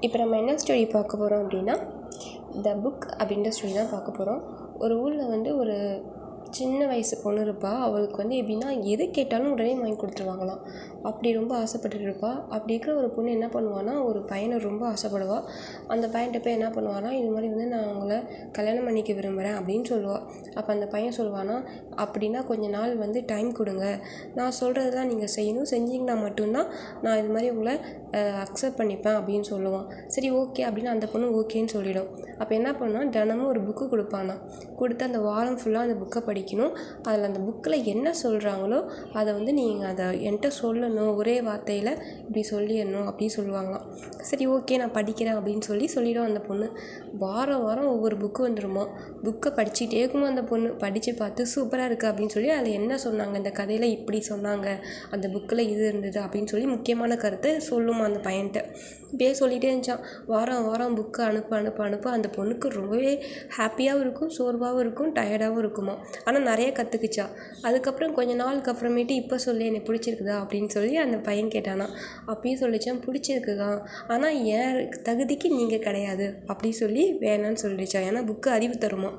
இப்போ நம்ம என்ன ஸ்டோரி பார்க்க போகிறோம் அப்படின்னா, த புக் அப்படின்ற ஸ்டோரி தான் பார்க்க போகிறோம். ஒரு ஊரில் வந்து ஒரு சின்ன வயசு பொண்ணு இருப்பாள். அவளுக்கு வந்து எப்படின்னா, எது கேட்டாலும் உடனே வாங்கி கொடுத்துருவாங்களாம். அப்படி ரொம்ப ஆசைப்பட்டுட்டு இருப்பாள். அப்படி இருக்கிற ஒரு பொண்ணு என்ன பண்ணுவான்னா, ஒரு பையனை ரொம்ப ஆசைப்படுவாள். அந்த பையன்கிட்ட போய் என்ன பண்ணுவான்னா, இது மாதிரி வந்து நான் உங்களை கல்யாணம் பண்ணிக்க விரும்புகிறேன் அப்படின்னு சொல்லுவாள். அப்போ அந்த பையன் சொல்லுவானா, அப்படின்னா கொஞ்ச நாள் வந்து டைம் கொடுங்க, நான் சொல்கிறதெல்லாம் நீங்கள் செய்யணும், செஞ்சிங்கன்னா மட்டும்தான் நான் இது மாதிரி உங்களை அக்செப்ட் பண்ணிப்பேன் அப்படின்னு சொல்லுவான். சரி ஓகே அப்படின்னு அந்த பொண்ணு ஓகேன்னு சொல்லிடும். அப்போ என்ன பண்ணுவான், தினமும் ஒரு புக்கு கொடுப்பானா. கொடுத்து அந்த வாரம் ஃபுல்லாக அந்த புக்கை படிக்கணும். அதில் அந்த புக்கில் என்ன சொல்கிறாங்களோ அதை வந்து நீங்கள் அதை என்கிட்ட சொல்லணும், ஒரே வார்த்தையில் இப்படி சொல்லிடணும் அப்படின்னு சொல்லுவாங்களாம். சரி ஓகே நான் படிக்கிறேன் அப்படின்னு சொல்லிடும் அந்த பொண்ணு. வாரம் வாரம் ஒவ்வொரு புக்கு வந்துடுமா. புக்கை படிச்சுட்டே இருக்குமா அந்த பொண்ணு. படித்து பார்த்து சூப்பராக இருக்குது அப்படின்னு சொல்லி அதில் என்ன சொன்னாங்க, இந்த கதையில் இப்படி சொன்னாங்க, அந்த புக்கில் இது இருந்தது அப்படின்னு சொல்லி முக்கியமான கருத்தை சொல்லுமா அந்த பையன்கிட்ட. இப்படியே சொல்லிகிட்டே இருந்துச்சான். வாரம் வாரம் புக்கை அனுப்ப அந்த பொண்ணுக்கு ரொம்பவே ஹாப்பியாகவும் இருக்கும், சோர்வாகவும் இருக்கும், டயர்டாகவும் இருக்குமா. ஆனால் நிறைய கற்றுக்குச்சா. அதுக்கப்புறம் கொஞ்ச நாளுக்கு அப்புறமேட்டு இப்போ சொல்லி எனக்கு பிடிச்சிருக்குதா அப்படின்னு சொல்லி அந்த பையன் கேட்டானா. அப்பயும் சொல்லிச்சான், பிடிச்சிருக்குதா, ஆனால் என் தகுதிக்கு நீங்கள் கிடையாது அப்படி சொல்லி வேணான்னு சொல்லிடுச்சா. ஏன்னா புக்கு அறிவு தருமா.